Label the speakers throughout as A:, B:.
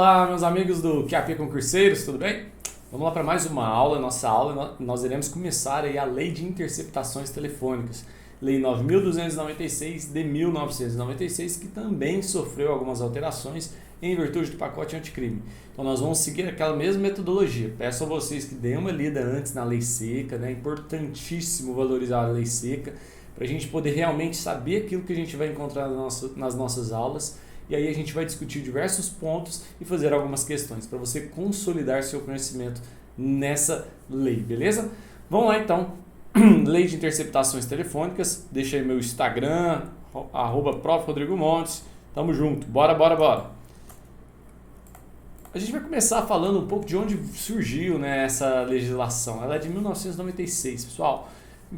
A: Olá, meus amigos do QAP Concurseiros, tudo bem? Vamos lá para mais uma aula. Nossa aula, nós iremos começar aí a Lei de Interceptações Telefônicas, Lei 9.296 de 1996, que também sofreu algumas alterações em virtude do pacote anticrime. Então nós vamos seguir aquela mesma metodologia. Peço a vocês que deem uma lida antes na lei seca, né? É importantíssimo valorizar a lei seca, para a gente poder realmente saber aquilo que a gente vai encontrar nas nossas aulas. E aí a gente vai discutir diversos pontos e fazer algumas questões para você consolidar seu conhecimento nessa lei, beleza? Vamos lá então, Lei de Interceptações Telefônicas, deixa aí meu Instagram, @profrodrigomontes, tamo junto, bora! A gente vai começar falando um pouco de onde surgiu, né, essa legislação. Ela é de 1996, pessoal.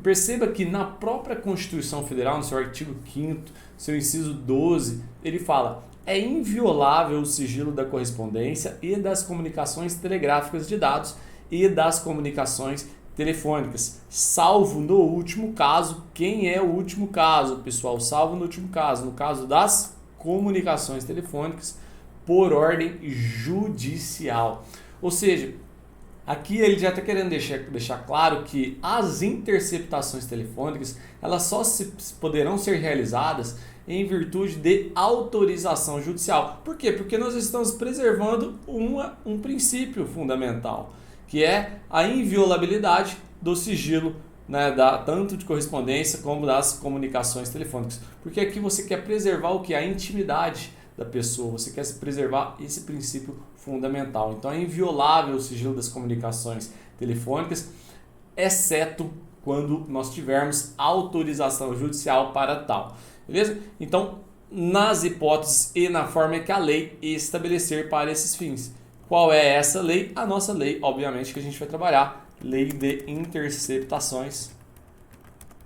A: Perceba que na própria Constituição Federal, no seu artigo 5º, seu inciso 12, ele fala: é inviolável o sigilo da correspondência e das comunicações telegráficas de dados e das comunicações telefônicas, salvo no último caso. Quem é o último caso, pessoal? Salvo no último caso, no caso das comunicações telefônicas por ordem judicial. Ou seja, aqui ele já está querendo deixar claro que as interceptações telefônicas elas só poderão ser realizadas em virtude de autorização judicial. Por quê? Porque nós estamos preservando um princípio fundamental, que é a inviolabilidade do sigilo, né, tanto de correspondência como das comunicações telefônicas. Porque aqui você quer preservar o que? A intimidade da pessoa, você quer preservar esse princípio fundamental. Então é inviolável o sigilo das comunicações telefônicas, exceto quando nós tivermos autorização judicial para tal. Beleza? Então, nas hipóteses e na forma que a lei estabelecer para esses fins. Qual é essa lei? A nossa lei, obviamente, que a gente vai trabalhar, Lei de Interceptações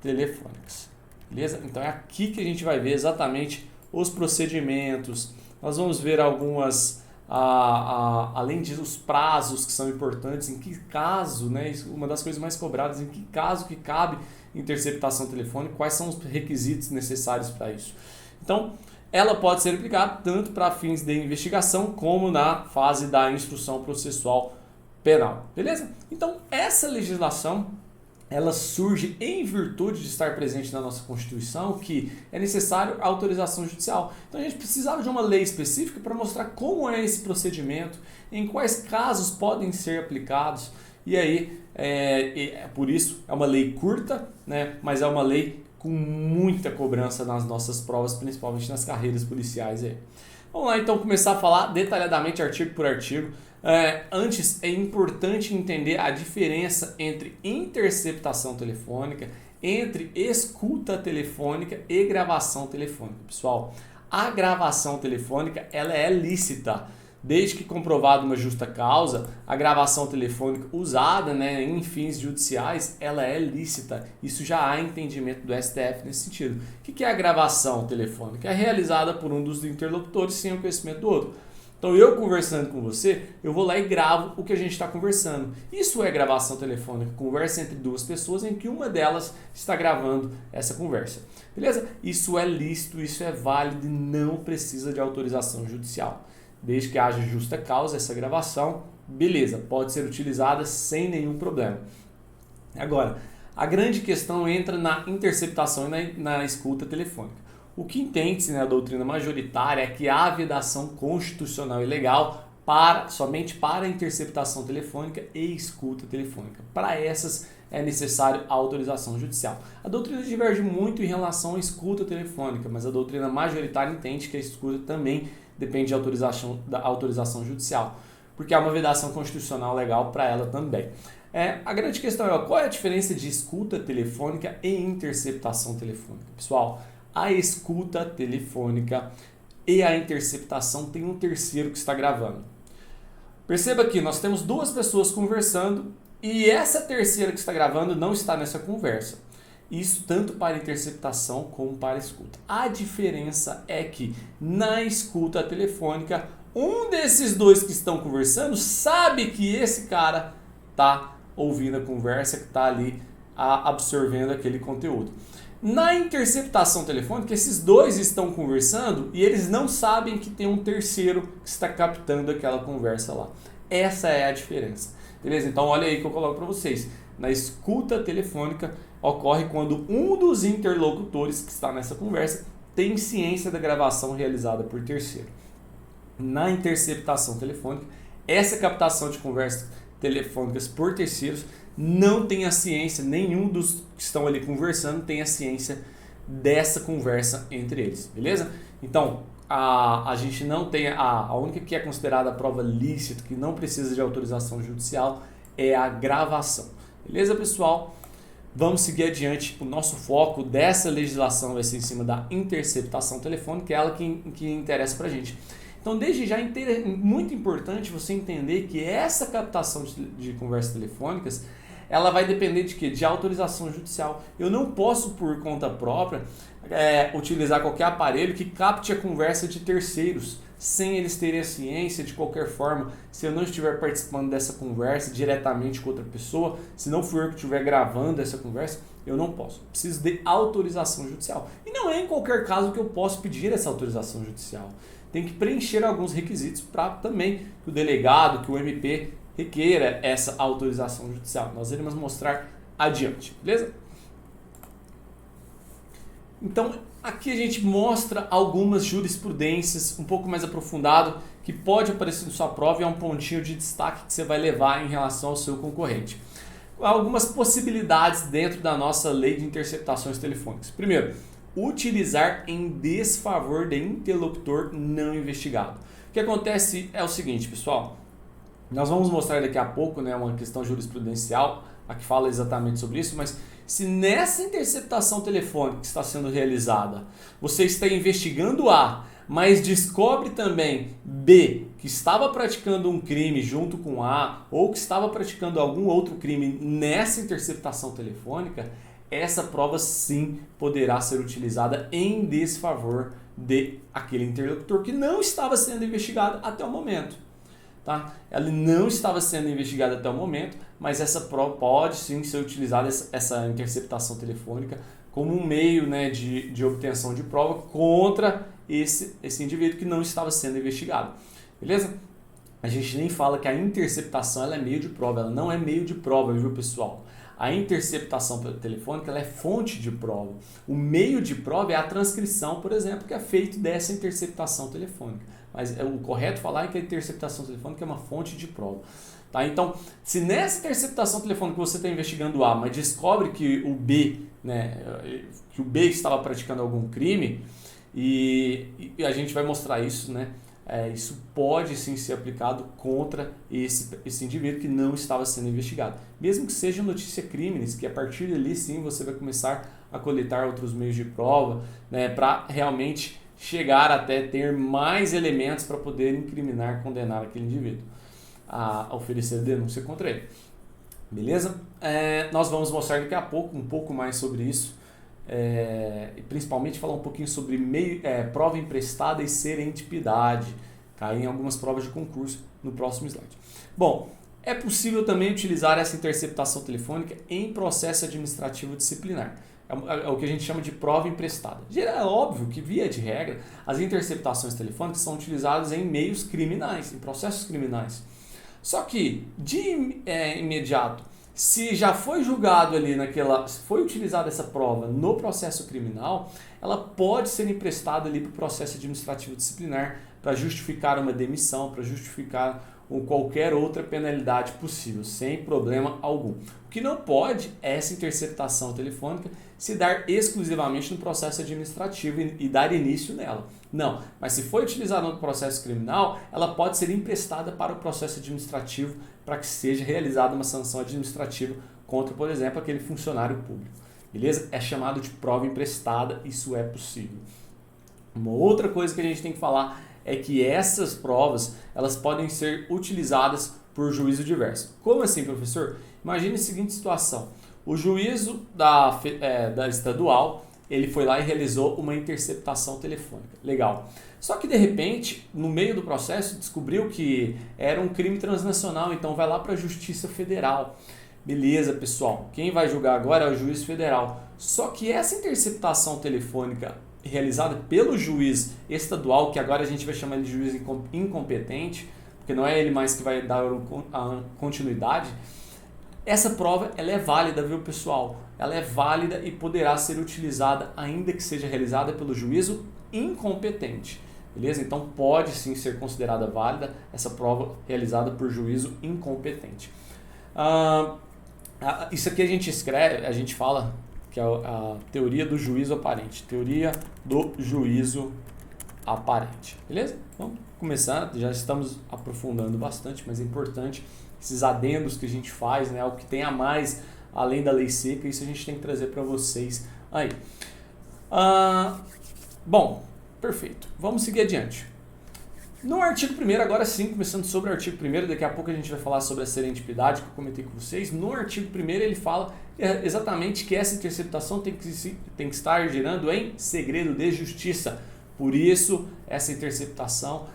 A: Telefônicas. Beleza? Então é aqui que a gente vai ver exatamente os procedimentos. Nós vamos ver algumas, além dos prazos que são importantes, em que caso, né, uma das coisas mais cobradas, em que caso que cabe interceptação telefônica, quais são os requisitos necessários para isso. Então, ela pode ser aplicada tanto para fins de investigação como na fase da instrução processual penal. Beleza? Então, essa legislação ela surge em virtude de estar presente na nossa Constituição, que é necessário a autorização judicial. Então a gente precisava de uma lei específica para mostrar como é esse procedimento, em quais casos podem ser aplicados. E aí, por isso, é uma lei curta, né, mas é uma lei com muita cobrança nas nossas provas, principalmente nas carreiras policiais. Vamos lá então começar a falar detalhadamente artigo por artigo. Antes é importante entender a diferença entre interceptação telefônica, entre escuta telefônica e gravação telefônica. Pessoal, a gravação telefônica ela é lícita, desde que comprovada uma justa causa. A gravação telefônica usada, né, em fins judiciais, ela é lícita. Isso já há entendimento do STF nesse sentido. O que é a gravação telefônica? É realizada por um dos interlocutores sem o conhecimento do outro. Então eu conversando com você, eu vou lá e gravo o que a gente está conversando. Isso é gravação telefônica, conversa entre duas pessoas em que uma delas está gravando essa conversa. Beleza? Isso é lícito, isso é válido e não precisa de autorização judicial. Desde que haja justa causa essa gravação, beleza, pode ser utilizada sem nenhum problema. Agora, a grande questão entra na interceptação e na escuta telefônica. O que entende-se na doutrina majoritária é que há vedação constitucional e legal somente para a interceptação telefônica e escuta telefônica. Para essas é necessário a autorização judicial. A doutrina diverge muito em relação à escuta telefônica, mas a doutrina majoritária entende que a escuta também depende da autorização judicial, porque há uma vedação constitucional legal para ela também. A grande questão é qual é a diferença de escuta telefônica e interceptação telefônica. Pessoal, a escuta telefônica e a interceptação tem um terceiro que está gravando. Perceba que nós temos duas pessoas conversando e essa terceira que está gravando não está nessa conversa. Isso tanto para interceptação como para escuta. A diferença é que na escuta telefônica, um desses dois que estão conversando sabe que esse cara está ouvindo a conversa, que está ali absorvendo aquele conteúdo. Na interceptação telefônica, esses dois estão conversando e eles não sabem que tem um terceiro que está captando aquela conversa lá. Essa é a diferença. Beleza? Então olha aí que eu coloco para vocês. Na escuta telefônica ocorre quando um dos interlocutores que está nessa conversa tem ciência da gravação realizada por terceiro. Na interceptação telefônica, essa captação de conversas telefônicas por terceiros não tem a ciência, nenhum dos que estão ali conversando tem a ciência dessa conversa entre eles, beleza? Então, a gente não tem, a única que é considerada prova lícita, que não precisa de autorização judicial, é a gravação. Beleza, pessoal? Vamos seguir adiante. O nosso foco dessa legislação vai ser em cima da interceptação telefônica, que é ela que interessa pra gente. Então, desde já, é muito importante você entender que essa captação de conversas telefônicas, ela vai depender de quê? De autorização judicial. Eu não posso, por conta própria, utilizar qualquer aparelho que capte a conversa de terceiros, sem eles terem a ciência de qualquer forma. Se eu não estiver participando dessa conversa diretamente com outra pessoa, se não for eu que estiver gravando essa conversa, eu não posso. Preciso de autorização judicial. E não é em qualquer caso que eu posso pedir essa autorização judicial. Tem que preencher alguns requisitos para também que o delegado, que o MP requeira essa autorização judicial. Nós iremos mostrar adiante, beleza? Então, aqui a gente mostra algumas jurisprudências um pouco mais aprofundado que pode aparecer na sua prova e é um pontinho de destaque que você vai levar em relação ao seu concorrente. Algumas possibilidades dentro da nossa lei de interceptações telefônicas. Primeiro, utilizar em desfavor de interlocutor não investigado. O que acontece é o seguinte, pessoal. Nós vamos mostrar daqui a pouco, né, uma questão jurisprudencial a que fala exatamente sobre isso, mas se nessa interceptação telefônica que está sendo realizada, você está investigando A, mas descobre também B, que estava praticando um crime junto com A, ou que estava praticando algum outro crime nessa interceptação telefônica, essa prova sim poderá ser utilizada em desfavor de aquele interlocutor que não estava sendo investigado até o momento. Tá? Ela não estava sendo investigada até o momento, mas essa prova pode sim ser utilizada, essa interceptação telefônica, como um meio, né, de obtenção de prova contra esse indivíduo que não estava sendo investigado. Beleza? A gente nem fala que a interceptação ela é meio de prova, ela não é meio de prova, viu, pessoal? A interceptação telefônica ela é fonte de prova. O meio de prova é a transcrição, por exemplo, que é feito dessa interceptação telefônica. Mas o correto falar é que a interceptação telefônica é uma fonte de prova. Tá? Então, se nessa interceptação telefônica você está investigando A, mas descobre que o B, né, que o B estava praticando algum crime, e a gente vai mostrar isso, né? Isso pode sim ser aplicado contra esse indivíduo que não estava sendo investigado. Mesmo que seja notícia crimes, que a partir dali sim você vai começar a coletar outros meios de prova, né, para realmente chegar até ter mais elementos para poder incriminar, condenar aquele indivíduo, a oferecer denúncia contra ele. Beleza? Nós vamos mostrar daqui a pouco um pouco mais sobre isso, e principalmente falar um pouquinho sobre prova emprestada e serendipidade, cair em algumas provas de concurso no próximo slide. Bom, é possível também utilizar essa interceptação telefônica em processo administrativo disciplinar. É o que a gente chama de prova emprestada. É óbvio que, via de regra, as interceptações telefônicas são utilizadas em meios criminais, em processos criminais. Só que, de imediato, se já foi julgado ali foi utilizada essa prova no processo criminal, ela pode ser emprestada ali para o processo administrativo disciplinar para justificar uma demissão, para justificar qualquer outra penalidade possível, sem problema algum. O que não pode é essa interceptação telefônica se dar exclusivamente no processo administrativo e dar início nela. Não, mas se for utilizada no processo criminal, ela pode ser emprestada para o processo administrativo para que seja realizada uma sanção administrativa contra, por exemplo, aquele funcionário público. Beleza? É chamado de prova emprestada, isso é possível. Uma outra coisa que a gente tem que falar é que essas provas elas podem ser utilizadas por juízo diverso. Como assim, professor? Imagine a seguinte situação. O juízo da estadual, ele foi lá e realizou uma interceptação telefônica. Legal. Só que, de repente, no meio do processo, descobriu que era um crime transnacional, então vai lá para a Justiça Federal. Beleza, pessoal. Quem vai julgar agora é o juiz federal. Só que essa interceptação telefônica realizada pelo juiz estadual, que agora a gente vai chamar ele de juiz incompetente, porque não é ele mais que vai dar a continuidade, essa prova ela é válida, viu, pessoal? Ela é válida e poderá ser utilizada ainda que seja realizada pelo juízo incompetente. Beleza? Então pode sim ser considerada válida essa prova realizada por juízo incompetente. Isso aqui a gente escreve, a gente fala que é a teoria do juízo aparente. Teoria do juízo aparente. Beleza? Vamos começar, já estamos aprofundando bastante, mas é importante esses adendos que a gente faz, né? O que tem a mais além da lei seca, isso a gente tem que trazer para vocês aí. Bom, perfeito. Vamos seguir adiante. No artigo 1º, agora sim, começando sobre o artigo 1º, daqui a pouco a gente vai falar sobre a serendipidade que eu comentei com vocês. No artigo 1º ele fala exatamente que essa interceptação tem que estar gerando em segredo de justiça. Por isso, essa interceptação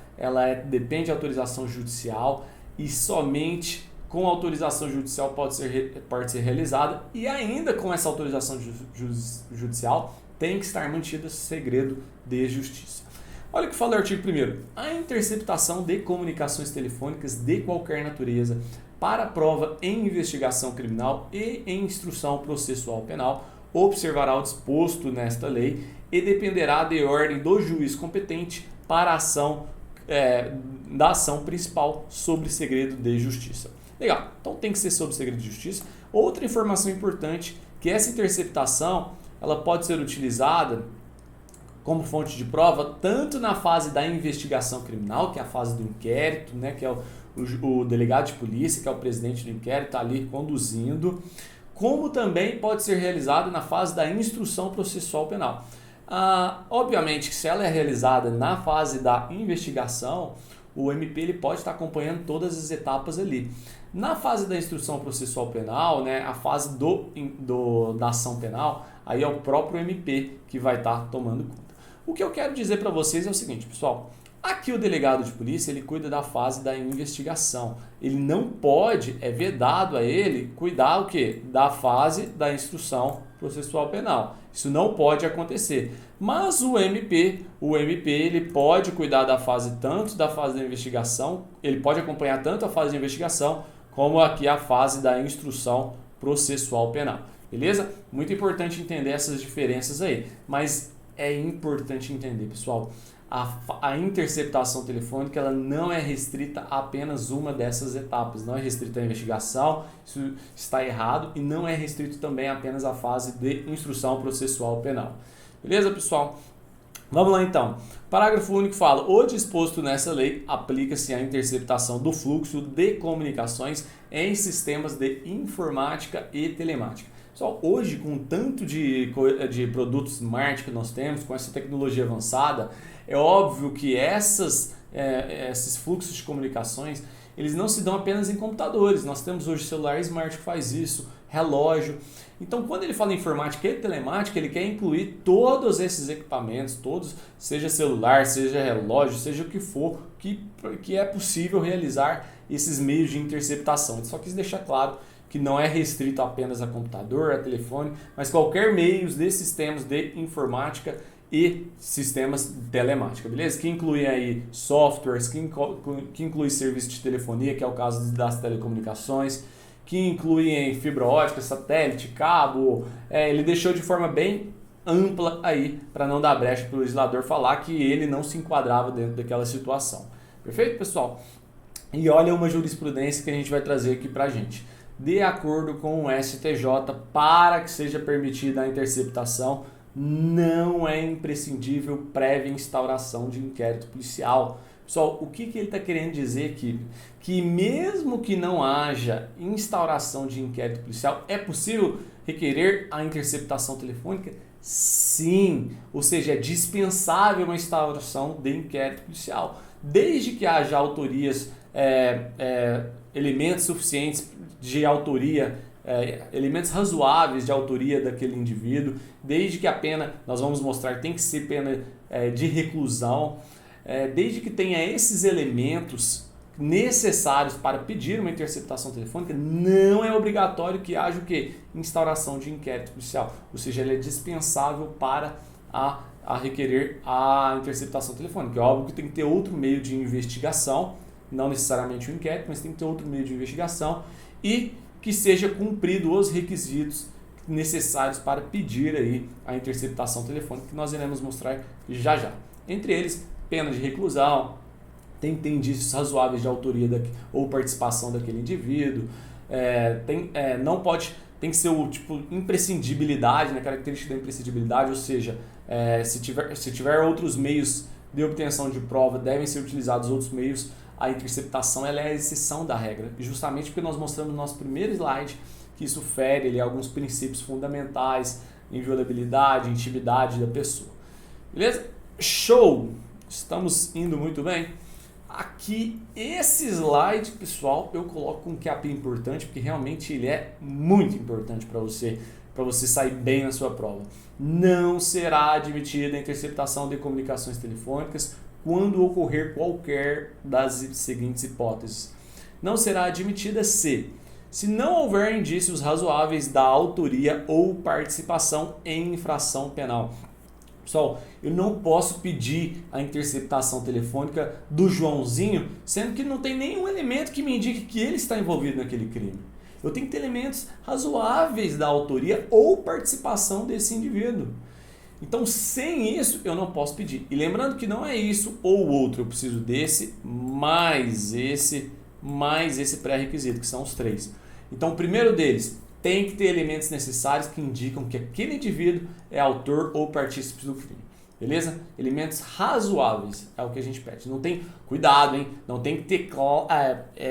A: depende de autorização judicial e somente com autorização judicial pode ser realizada, e ainda com essa autorização judicial tem que estar mantido segredo de justiça. Olha o que fala o artigo 1º. A interceptação de comunicações telefônicas de qualquer natureza para prova em investigação criminal e em instrução processual penal observará o disposto nesta lei e dependerá de ordem do juiz competente para a da ação principal sobre segredo de justiça. Legal, então tem que ser sobre segredo de justiça. Outra informação importante, que essa interceptação ela pode ser utilizada como fonte de prova tanto na fase da investigação criminal, que é a fase do inquérito, né, que é o delegado de polícia, que é o presidente do inquérito, está ali conduzindo, como também pode ser realizada na fase da instrução processual penal. Obviamente que se ela é realizada na fase da investigação, o MP ele pode estar acompanhando todas as etapas ali. Na fase da instrução processual penal, né, a fase da ação penal, aí é o próprio MP que vai estar tomando conta. O que eu quero dizer para vocês é o seguinte, pessoal. Aqui o delegado de polícia ele cuida da fase da investigação. Ele não pode, é vedado a ele cuidar o quê? Da fase da instrução processual penal. Isso não pode acontecer. Mas o MP ele pode cuidar da fase tanto da fase da investigação, ele pode acompanhar tanto a fase de investigação como aqui a fase da instrução processual penal. Beleza? Muito importante entender essas diferenças aí. Mas é importante entender, pessoal, a interceptação telefônica ela não é restrita a apenas uma dessas etapas, não é restrita à investigação, isso está errado, e não é restrito também apenas à fase de instrução processual penal. Beleza, pessoal? Vamos lá então. Parágrafo único fala: o disposto nessa lei aplica-se à interceptação do fluxo de comunicações em sistemas de informática e telemática. Pessoal, hoje com o tanto de produtos smart que nós temos, com essa tecnologia avançada, é óbvio que esses fluxos de comunicações, eles não se dão apenas em computadores. Nós temos hoje celular smart que faz isso, relógio. Então, quando ele fala em informática e telemática, ele quer incluir todos esses equipamentos, todos, seja celular, seja relógio, seja o que for, que é possível realizar esses meios de interceptação. Ele só quis deixar claro que não é restrito apenas a computador, a telefone, mas qualquer meio de sistemas de informática e sistemas de telemática, beleza? Que incluem aí softwares, que inclui serviço de telefonia, que é o caso das telecomunicações, que incluem fibra ótica, satélite, cabo. Ele deixou de forma bem ampla aí, para não dar brecha para o legislador falar que ele não se enquadrava dentro daquela situação. Perfeito, pessoal? E olha uma jurisprudência que a gente vai trazer aqui para a gente. De acordo com o STJ, para que seja permitida a interceptação, não é imprescindível prévia instauração de inquérito policial. Pessoal, o que ele está querendo dizer aqui? Que mesmo que não haja instauração de inquérito policial, é possível requerer a interceptação telefônica? Sim, ou seja, é dispensável uma instauração de inquérito policial, desde que haja autorias, elementos suficientes de autoria, elementos razoáveis de autoria daquele indivíduo, desde que a pena, nós vamos mostrar, tem que ser pena de reclusão, desde que tenha esses elementos necessários para pedir uma interceptação telefônica, não é obrigatório que haja o quê? Instauração de inquérito policial, ou seja, ele é dispensável para a requerer a interceptação telefônica. É óbvio que tem que ter outro meio de investigação, não necessariamente o inquérito, mas tem que ter outro meio de investigação e que seja cumprido os requisitos necessários para pedir aí a interceptação telefônica, que nós iremos mostrar já já. Entre eles, pena de reclusão, tem que ter indícios razoáveis de autoria ou participação daquele indivíduo, tem que ser o tipo imprescindibilidade, né, característica da imprescindibilidade, ou seja, se tiver outros meios de obtenção de prova, devem ser utilizados outros meios. A interceptação ela é a exceção da regra, justamente porque nós mostramos no nosso primeiro slide que isso fere ali, alguns princípios fundamentais, inviolabilidade, intimidade da pessoa. Beleza? Show! Estamos indo muito bem. Aqui, esse slide, pessoal, eu coloco com um QAP importante, porque realmente ele é muito importante para você sair bem na sua prova. Não será admitida a interceptação de comunicações telefônicas quando ocorrer qualquer das seguintes hipóteses. Não será admitida se não houver indícios razoáveis da autoria ou participação em infração penal. Pessoal, eu não posso pedir a interceptação telefônica do Joãozinho, sendo que não tem nenhum elemento que me indique que ele está envolvido naquele crime. Eu tenho que ter elementos razoáveis da autoria ou participação desse indivíduo. Então, sem isso, eu não posso pedir. E lembrando que não é isso ou outro, eu preciso desse, mais esse pré-requisito, que são os 3. Então, o primeiro deles, tem que ter elementos necessários que indicam que aquele indivíduo é autor ou partícipe do crime. Beleza? Elementos razoáveis é o que a gente pede. Não tem, cuidado, hein? Não tem que ter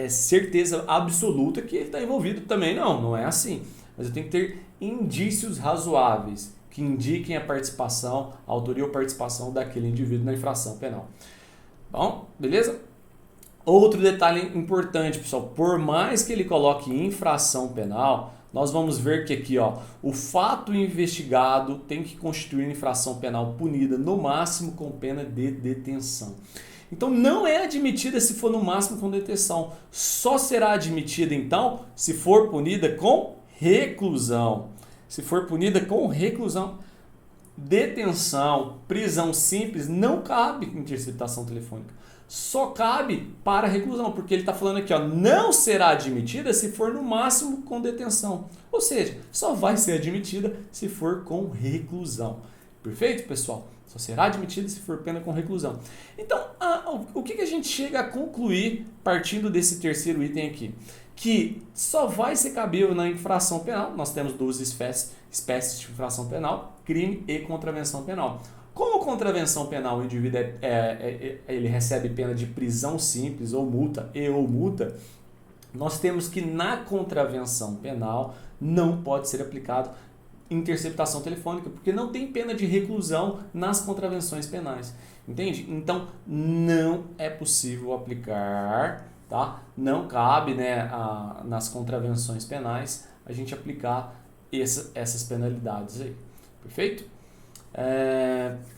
A: certeza absoluta que ele está envolvido também, não é assim. Mas eu tenho que ter indícios razoáveis que indiquem a participação, a autoria ou participação daquele indivíduo na infração penal. Bom, beleza? Outro detalhe importante, pessoal, por mais que ele coloque infração penal, nós vamos ver que aqui, ó, o fato investigado tem que constituir infração penal punida no máximo com pena de detenção. Então não é admitida se for no máximo com detenção, só será admitida então se for punida com reclusão. Se for punida com reclusão, detenção, prisão simples, não cabe interceptação telefônica. Só cabe para reclusão, porque ele está falando aqui, ó, não será admitida se for no máximo com detenção. Ou seja, só vai ser admitida se for com reclusão. Perfeito, pessoal? Só será admitida se for pena com reclusão. Então, o que a gente chega a concluir partindo desse terceiro item aqui? Que só vai ser cabível na infração penal. Nós temos 12 espécies de infração penal, crime e contravenção penal. Como contravenção penal o indivíduo ele recebe pena de prisão simples ou multa, nós temos que na contravenção penal não pode ser aplicado interceptação telefônica, porque não tem pena de reclusão nas contravenções penais, entende? Então não é possível aplicar, tá? Não cabe, né, nas contravenções penais a gente aplicar essas penalidades aí, perfeito?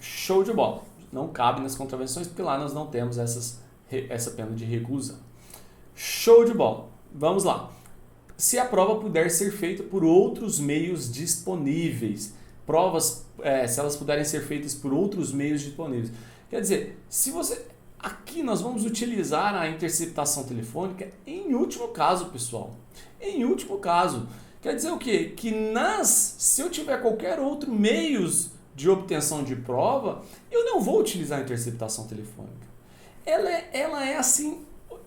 A: Show de bola. Não cabe nas contravenções porque lá nós não temos essa pena de reclusão. Show de bola. Vamos lá. Se a prova puder ser feita por outros meios disponíveis, se elas puderem ser feitas por outros meios disponíveis. Quer dizer, aqui nós vamos utilizar a interceptação telefônica em último caso, pessoal. Em último caso. Quer dizer o quê? Que se eu tiver qualquer outro meios de obtenção de prova, eu não vou utilizar a interceptação telefônica. Ela é assim,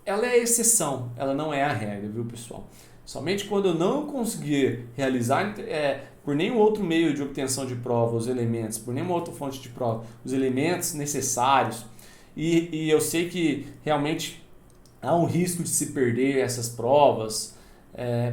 A: ela é a exceção, ela não é a regra, viu, pessoal? Somente quando eu não conseguir realizar por nenhum outro meio de obtenção de prova os elementos, por nenhuma outra fonte de prova, os elementos necessários, e eu sei que realmente há um risco de se perder essas provas.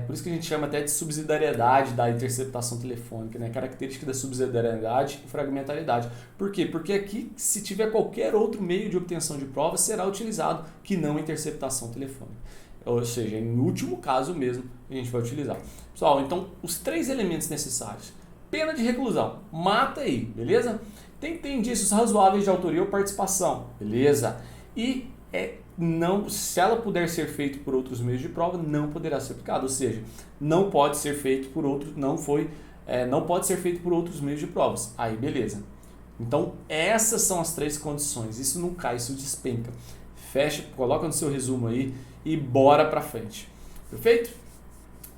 A: Por isso que a gente chama até de subsidiariedade da interceptação telefônica, né? Característica da subsidiariedade e fragmentariedade. Por quê? Porque aqui, se tiver qualquer outro meio de obtenção de prova, será utilizado que não a interceptação telefônica. Ou seja, em último caso mesmo, a gente vai utilizar. Pessoal, então, os 3 elementos necessários. Pena de reclusão, mata aí, beleza? Tem que ter indícios razoáveis de autoria ou participação, beleza? E não, se ela puder ser feita por outros meios de prova, não poderá ser aplicada, ou seja, não pode ser feito por outros, não pode ser feito por outros meios de provas. Aí beleza. Então essas são as 3 condições. Isso não cai, isso despenca. Fecha, coloca no seu resumo aí e bora para frente. Perfeito?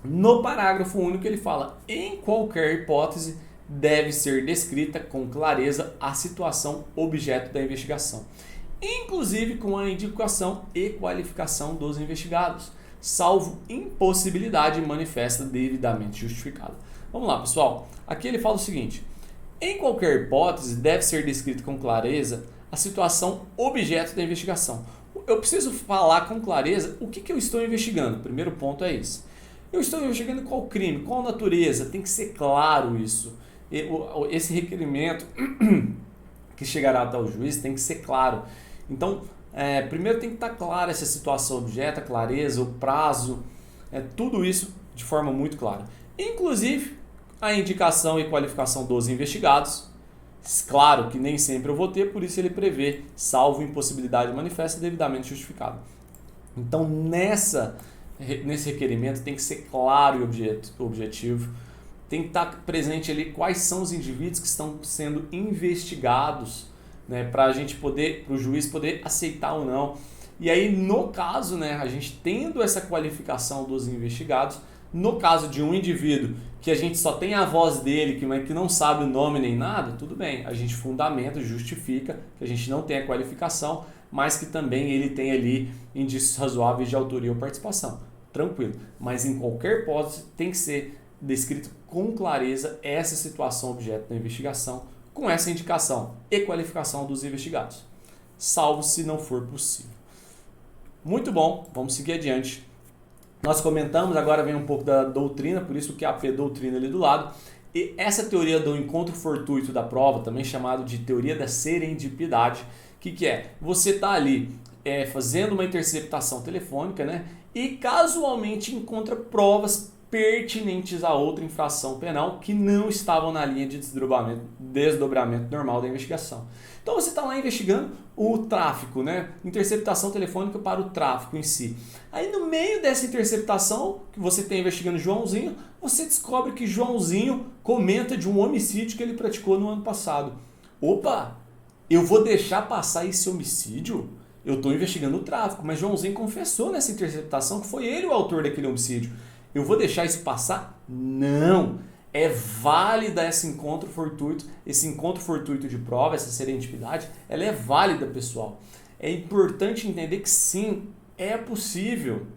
A: No parágrafo único ele fala: em qualquer hipótese deve ser descrita com clareza a situação objeto da investigação, inclusive com a indicação e qualificação dos investigados, salvo impossibilidade manifesta devidamente justificada. Vamos lá, pessoal. Aqui ele fala o seguinte: em qualquer hipótese deve ser descrita com clareza a situação objeto da investigação. Eu preciso falar com clareza o que eu estou investigando. O primeiro ponto é esse. Eu estou investigando qual crime, qual natureza, tem que ser claro isso. Esse requerimento que chegará até o juiz tem que ser claro. Então, primeiro tem que estar clara essa situação objeto, a clareza, o prazo, tudo isso de forma muito clara. Inclusive, a indicação e qualificação dos investigados. Claro que nem sempre eu vou ter, por isso ele prevê, salvo impossibilidade manifesta devidamente justificada. Então, nesse requerimento tem que ser claro e objetivo, tem que estar presente ali quais são os indivíduos que estão sendo investigados, né, para o juiz poder aceitar ou não. E aí, no caso, né, a gente tendo essa qualificação dos investigados, no caso de um indivíduo que a gente só tem a voz dele, que não sabe o nome nem nada, tudo bem, a gente fundamenta, justifica que a gente não tem a qualificação, mas que também ele tem ali indícios razoáveis de autoria ou participação. Tranquilo. Mas em qualquer hipótese tem que ser descrito com clareza essa situação objeto da investigação, com essa indicação e qualificação dos investigados, salvo se não for possível. Muito bom, vamos seguir adiante. Nós comentamos, agora vem um pouco da doutrina, por isso que a doutrina ali do lado. E essa teoria do encontro fortuito da prova, também chamado de teoria da serendipidade, que é? Você está ali fazendo uma interceptação telefônica, né? E casualmente encontra provas pertinentes a outra infração penal que não estavam na linha de desdobramento normal da investigação. Então você está lá investigando o tráfico, né? Interceptação telefônica para o tráfico em si. Aí no meio dessa interceptação que você está investigando Joãozinho, você descobre que Joãozinho comenta de um homicídio que ele praticou no ano passado. Opa, eu vou deixar passar esse homicídio? Eu estou investigando o tráfico, mas Joãozinho confessou nessa interceptação que foi ele o autor daquele homicídio. Eu vou deixar isso passar? Não! É válida esse encontro fortuito de prova, essa serendipidade, ela é válida, pessoal. É importante entender que sim, é possível.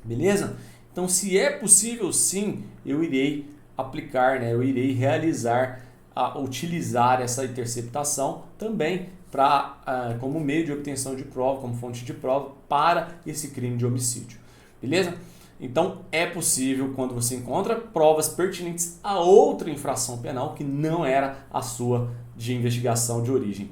A: Beleza? Então, se é possível, sim, eu irei aplicar, né? Eu irei utilizar essa interceptação também como meio de obtenção de prova, como fonte de prova para esse crime de homicídio. Beleza? Então, é possível quando você encontra provas pertinentes a outra infração penal que não era a sua de investigação de origem.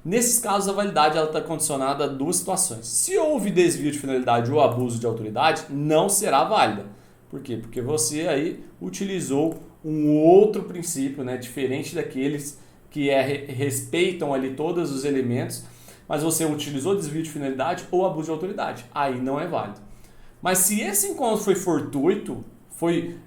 A: Nesses casos, a validade está condicionada a 2 situações. Se houve desvio de finalidade ou abuso de autoridade, não será válida. Por quê? Porque você aí utilizou um outro princípio, né, diferente daqueles que respeitam ali todos os elementos, mas você utilizou desvio de finalidade ou abuso de autoridade. Aí não é válido. Mas se esse encontro foi fortuito, foi,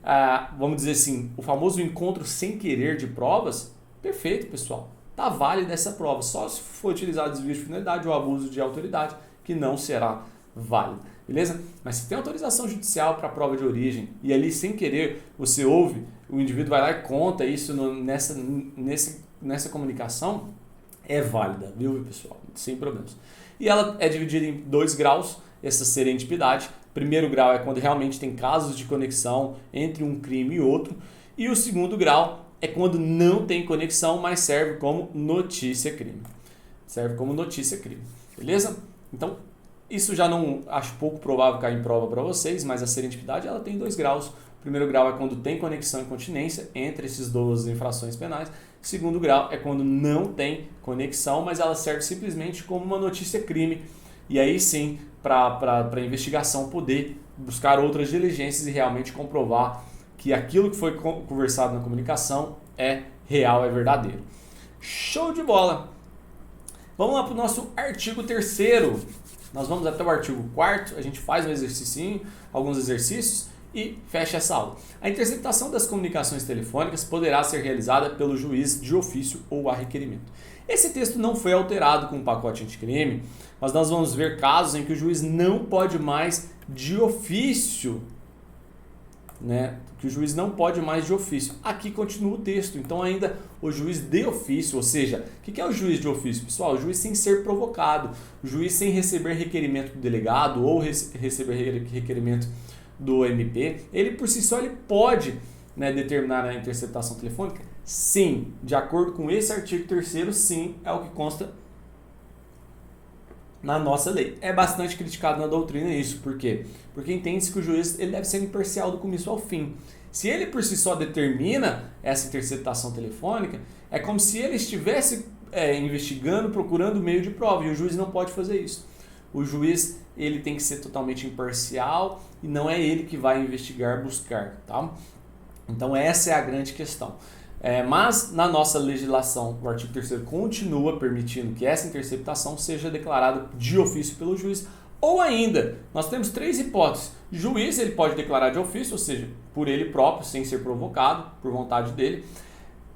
A: vamos dizer assim, o famoso encontro sem querer de provas, perfeito, pessoal. Está válida essa prova. Só se for utilizado desvio de finalidade ou abuso de autoridade, que não será válido. Beleza? Mas se tem autorização judicial para a prova de origem e ali sem querer você ouve, o indivíduo vai lá e conta isso nessa comunicação, é válida, viu, pessoal? Sem problemas. E ela é dividida em 2 graus, essa serendipidade. Primeiro grau é quando realmente tem casos de conexão entre um crime e outro. E o segundo grau é quando não tem conexão, mas serve como notícia-crime. Serve como notícia-crime. Beleza? Então, isso já não acho pouco provável cair em prova para vocês, mas a serendipidade ela tem 2 graus. O primeiro grau é quando tem conexão e continência entre esses 2 infrações penais. O segundo grau é quando não tem conexão, mas ela serve simplesmente como uma notícia-crime. E aí sim, para a investigação poder buscar outras diligências e realmente comprovar que aquilo que foi conversado na comunicação é real, é verdadeiro. Show de bola! Vamos lá para o nosso artigo 3º. Nós vamos até o artigo 4º, a gente faz um exercício, alguns exercícios e fecha essa aula. A interceptação das comunicações telefônicas poderá ser realizada pelo juiz de ofício ou a requerimento. Esse texto não foi alterado com o pacote anticrime, mas nós vamos ver casos em que o juiz não pode mais de ofício, né? Que o juiz não pode mais de ofício. Aqui continua o texto, então ainda o juiz de ofício, ou seja, o que é o juiz de ofício, pessoal? O juiz sem ser provocado, o juiz sem receber requerimento do delegado ou receber requerimento do MP, ele por si só ele pode, né, determinar a interceptação telefônica? Sim, de acordo com esse artigo 3º, sim, é o que consta na nossa lei. É bastante criticado na doutrina isso, por quê? Porque entende-se que o juiz ele deve ser imparcial do começo ao fim. Se ele por si só determina essa interceptação telefônica, é como se ele estivesse investigando, procurando meio de prova, e o juiz não pode fazer isso. O juiz ele tem que ser totalmente imparcial e não é ele que vai investigar, buscar, tá? Então essa é a grande questão. Mas na nossa legislação, o artigo 3º continua permitindo que essa interceptação seja declarada de ofício pelo juiz. Ou ainda, nós temos 3 hipóteses. O juiz ele pode declarar de ofício, ou seja, por ele próprio, sem ser provocado, por vontade dele,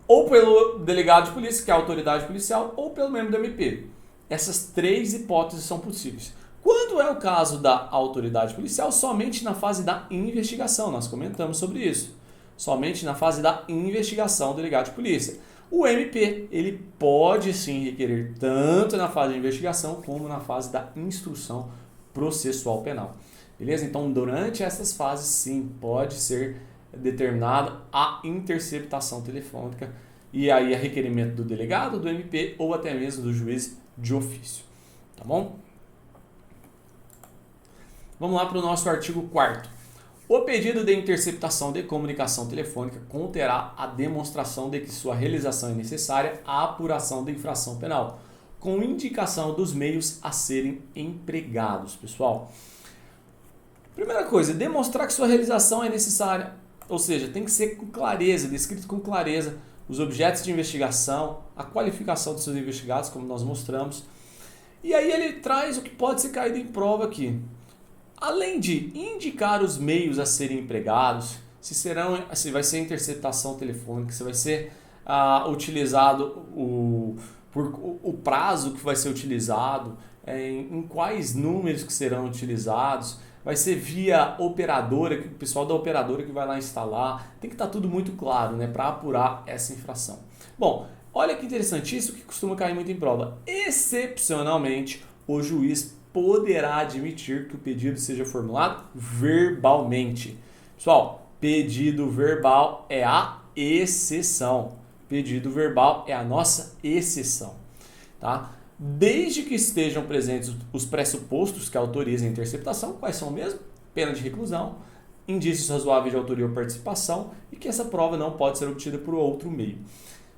A: ou pelo delegado de polícia, que é a autoridade policial, ou pelo membro do MP. Essas 3 hipóteses são possíveis. Quando é o caso da autoridade policial, somente na fase da investigação, nós comentamos sobre isso. Somente na fase da investigação do delegado de polícia. O MP, ele pode sim requerer tanto na fase de investigação como na fase da instrução processual penal. Beleza? Então, durante essas fases, sim, pode ser determinada a interceptação telefônica e aí a requerimento do delegado, do MP ou até mesmo do juiz de ofício. Tá bom? Vamos lá para o nosso artigo 4º. O pedido de interceptação de comunicação telefônica conterá a demonstração de que sua realização é necessária à apuração da infração penal, com indicação dos meios a serem empregados, pessoal. Primeira coisa, demonstrar que sua realização é necessária, ou seja, tem que ser com clareza, descrito com clareza, os objetos de investigação, a qualificação dos seus investigados, como nós mostramos. E aí ele traz o que pode ser caído em prova aqui. Além de indicar os meios a serem empregados, se vai ser interceptação telefônica, se vai ser utilizado o prazo que vai ser utilizado, em quais números que serão utilizados, vai ser via operadora, o pessoal da operadora que vai lá instalar, tem que estar tudo muito claro, né, para apurar essa infração. Bom, olha que interessante, isso que costuma cair muito em prova. Excepcionalmente, o juiz poderá admitir que o pedido seja formulado verbalmente. Pessoal, pedido verbal é a exceção. Pedido verbal é a nossa exceção, tá? Desde que estejam presentes os pressupostos que autorizem a interceptação, quais são mesmo? Pena de reclusão, indícios razoáveis de autoria ou participação e que essa prova não pode ser obtida por outro meio.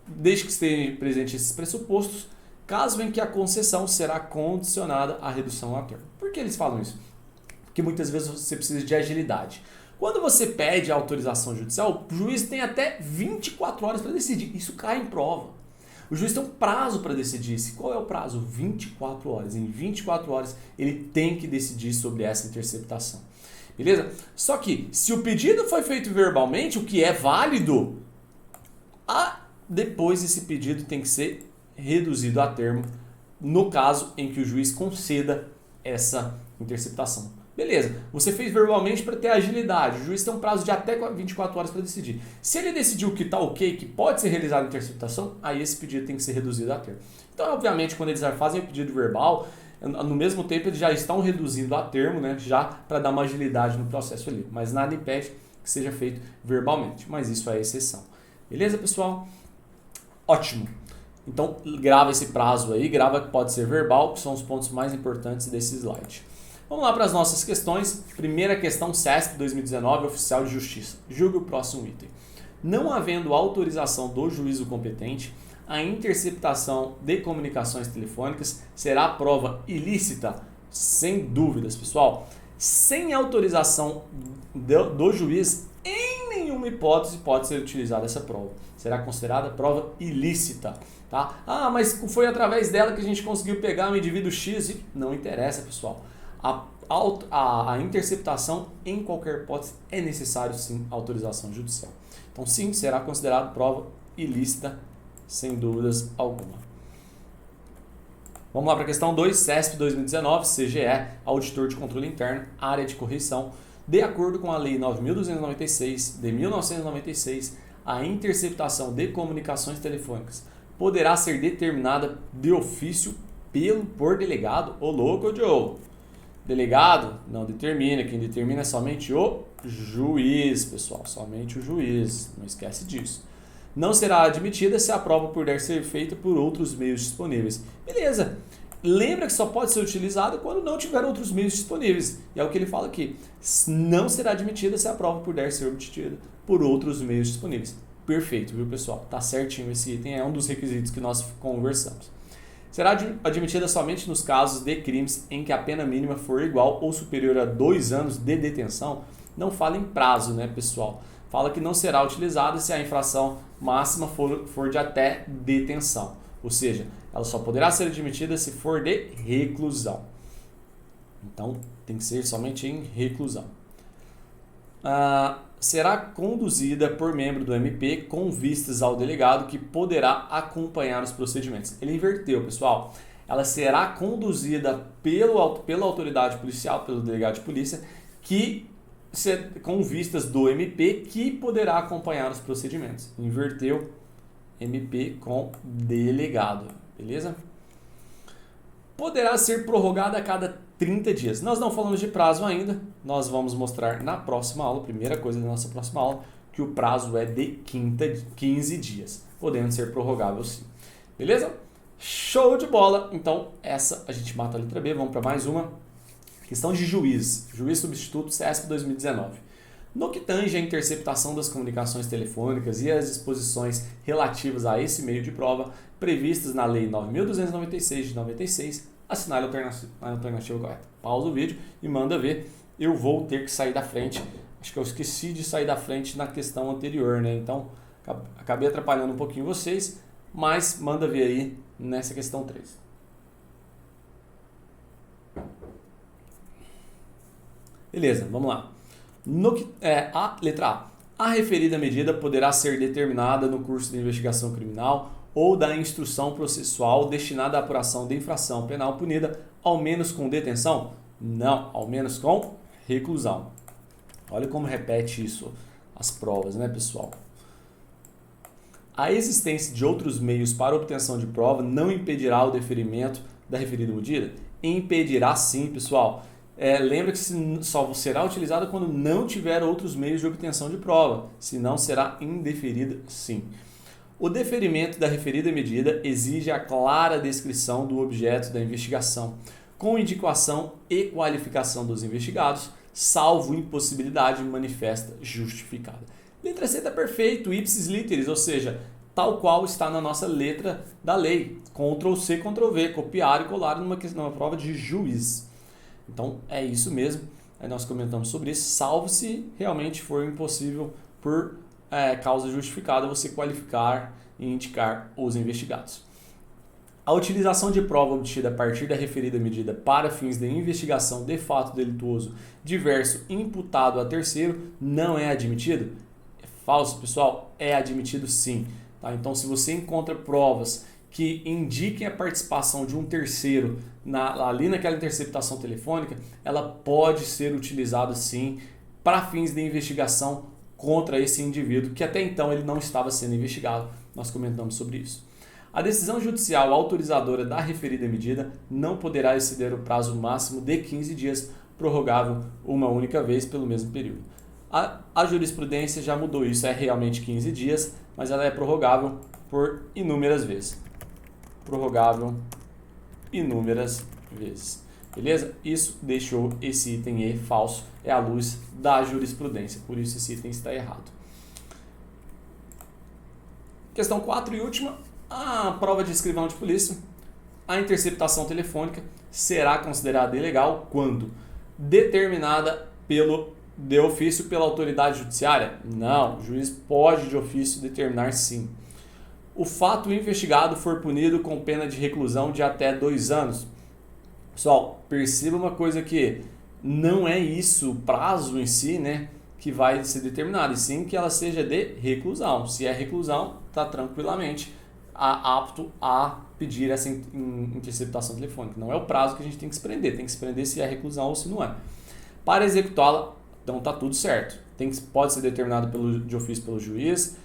A: Desde que estejam presentes esses pressupostos, caso em que a concessão será condicionada à redução a termo. Por que eles falam isso? Porque muitas vezes você precisa de agilidade. Quando você pede a autorização judicial, o juiz tem até 24 horas para decidir. Isso cai em prova. O juiz tem um prazo para decidir. Qual é o prazo? 24 horas. Em 24 horas ele tem que decidir sobre essa interceptação. Beleza? Só que se o pedido foi feito verbalmente, o que é válido, depois esse pedido tem que ser reduzido a termo no caso em que o juiz conceda essa interceptação. Beleza, você fez verbalmente para ter agilidade, o juiz tem um prazo de até 24 horas para decidir. Se ele decidiu que está ok, que pode ser realizada a interceptação, aí esse pedido tem que ser reduzido a termo. Então, obviamente, quando eles fazem o pedido verbal, no mesmo tempo eles já estão reduzindo a termo, né, já para dar uma agilidade no processo ali. Mas nada impede que seja feito verbalmente, mas isso é exceção. Beleza, pessoal? Ótimo. Então, grava esse prazo aí, grava que pode ser verbal, que são os pontos mais importantes desse slide. Vamos lá para as nossas questões. Primeira questão, CESP 2019, Oficial de Justiça. Julgue o próximo item. Não havendo autorização do juízo competente, a interceptação de comunicações telefônicas será prova ilícita? Sem dúvidas, pessoal. Sem autorização do juiz, em nenhuma hipótese pode ser utilizada essa prova. Será considerada prova ilícita. Tá? Ah, mas foi através dela que a gente conseguiu pegar um indivíduo X. Não interessa, pessoal. A interceptação, em qualquer hipótese, é necessário sim autorização judicial. Então sim, será considerado prova ilícita, sem dúvidas alguma. Vamos lá para a questão 2, CESP 2019, CGE, Auditor de Controle Interno, Área de Correição. De acordo com a Lei 9.296 de 1996, a interceptação de comunicações telefônicas poderá ser determinada de ofício por delegado. Ô louco, Joe! Delegado não determina, quem determina é somente o juiz, pessoal, somente o juiz, não esquece disso. Não será admitida se a prova puder ser feita por outros meios disponíveis. Beleza, lembra que só pode ser utilizada quando não tiver outros meios disponíveis. E é o que ele fala aqui, não será admitida se a prova puder ser obtida por outros meios disponíveis. Perfeito, viu, pessoal? Tá certinho esse item, é um dos requisitos que nós conversamos. Será admitida somente nos casos de crimes em que a pena mínima for igual ou superior a 2 anos de detenção. Não fala em prazo, né, pessoal? Fala que não será utilizada se a infração máxima for de até detenção. Ou seja, ela só poderá ser admitida se for de reclusão. Então, tem que ser somente em reclusão. Será conduzida por membro do MP com vistas ao delegado que poderá acompanhar os procedimentos. Ele inverteu, pessoal. Ela será conduzida pela autoridade policial, pelo delegado de polícia, com vistas do MP que poderá acompanhar os procedimentos. Inverteu MP com delegado, beleza? Poderá ser prorrogada a cada 30 dias. Nós não falamos de prazo ainda, nós vamos mostrar na próxima aula, primeira coisa da nossa próxima aula, que o prazo é de 15 dias, podendo ser prorrogável sim. Beleza? Show de bola! Então, essa a gente mata a letra B, vamos para mais uma. Questão de juiz substituto CESP 2019. No que tange a interceptação das comunicações telefônicas e as disposições relativas a esse meio de prova, previstas na Lei 9.296 de 96, assinale a alternativa correta. Pausa o vídeo e manda ver. Eu vou ter que sair da frente. Acho que eu esqueci de sair da frente na questão anterior, né? Então, acabei atrapalhando um pouquinho vocês, mas manda ver aí nessa questão 3. Beleza, vamos lá. Letra A. A referida medida poderá ser determinada no curso de investigação criminal ou da instrução processual destinada à apuração de infração penal punida, ao menos com detenção? Não, ao menos com reclusão. Olha como repete isso as provas, né, pessoal? A existência de outros meios para obtenção de prova não impedirá o deferimento da referida medida? Impedirá sim, pessoal. Lembra que só será utilizada quando não tiver outros meios de obtenção de prova, senão será indeferida sim. O deferimento da referida medida exige a clara descrição do objeto da investigação, com indicação e qualificação dos investigados, salvo impossibilidade manifesta justificada. Letra C está perfeito, ipsis literis, ou seja, tal qual está na nossa letra da lei. Ctrl C, Ctrl V, copiar e colar numa prova de juiz. Então, é isso mesmo. Aí nós comentamos sobre isso, salvo se realmente for impossível por causa justificada você qualificar e indicar os investigados. A utilização de prova obtida a partir da referida medida para fins de investigação de fato delituoso diverso imputado a terceiro não é admitido? É falso, pessoal? É admitido sim. Tá? Então, se você encontra provas que indiquem a participação de um terceiro ali naquela interceptação telefônica, ela pode ser utilizada sim para fins de investigação contra esse indivíduo, que até então ele não estava sendo investigado. Nós comentamos sobre isso. A decisão judicial autorizadora da referida medida não poderá exceder o prazo máximo de 15 dias, prorrogável uma única vez pelo mesmo período. A jurisprudência já mudou isso, é realmente 15 dias, mas ela é prorrogável por inúmeras vezes. Prorrogável inúmeras vezes. Beleza? Isso deixou esse item E falso, é à luz da jurisprudência, por isso esse item está errado. Questão 4 e última, a prova de escrivão de polícia. A interceptação telefônica será considerada ilegal quando determinada pelo de ofício pela autoridade judiciária? Não, o juiz pode de ofício determinar sim. O fato investigado for punido com pena de reclusão de até 2 anos. Pessoal, perceba uma coisa aqui, não é isso o prazo em si, né, que vai ser determinado, e sim que ela seja de reclusão. Se é reclusão, está tranquilamente apto a pedir essa interceptação telefônica. Não é o prazo que a gente tem que se prender se é reclusão ou se não é. Para executá-la, então está tudo certo. Pode ser determinado de ofício pelo juiz,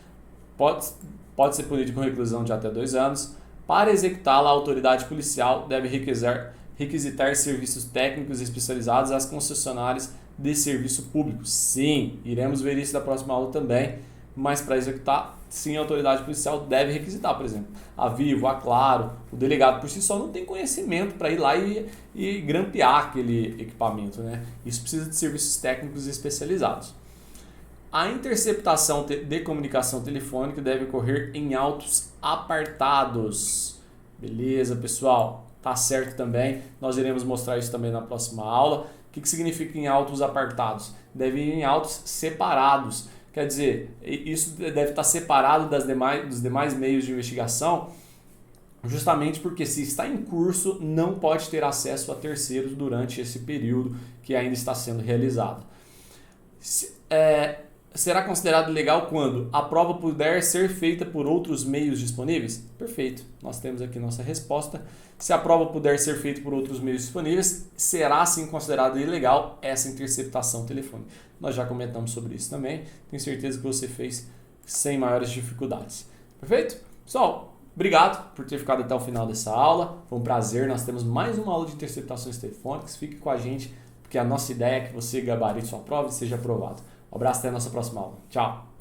A: pode ser punido com reclusão de até 2 anos. Para executá-la, a autoridade policial deve requisitar serviços técnicos especializados às concessionárias de serviço público. Sim, iremos ver isso na próxima aula também, mas para executar, sim, a autoridade policial deve requisitar, por exemplo, a Vivo, a Claro. O delegado por si só não tem conhecimento para ir lá e grampear aquele equipamento, né? Isso precisa de serviços técnicos especializados. A interceptação de comunicação telefônica deve ocorrer em autos apartados. Beleza, pessoal? Tá certo também. Nós iremos mostrar isso também na próxima aula. O que significa em autos apartados? Deve ir em autos separados. Quer dizer, isso deve estar separado dos demais meios de investigação, justamente porque se está em curso, não pode ter acesso a terceiros durante esse período que ainda está sendo realizado. Será considerado legal quando a prova puder ser feita por outros meios disponíveis? Perfeito, nós temos aqui nossa resposta. Se a prova puder ser feita por outros meios disponíveis, será sim considerado ilegal essa interceptação telefônica. Nós já comentamos sobre isso também, tenho certeza que você fez sem maiores dificuldades. Perfeito? Pessoal, obrigado por ter ficado até o final dessa aula, foi um prazer, nós temos mais uma aula de interceptações telefônicas, fique com a gente, porque a nossa ideia é que você gabarite sua prova e seja aprovado. Um abraço, até a nossa próxima aula. Tchau!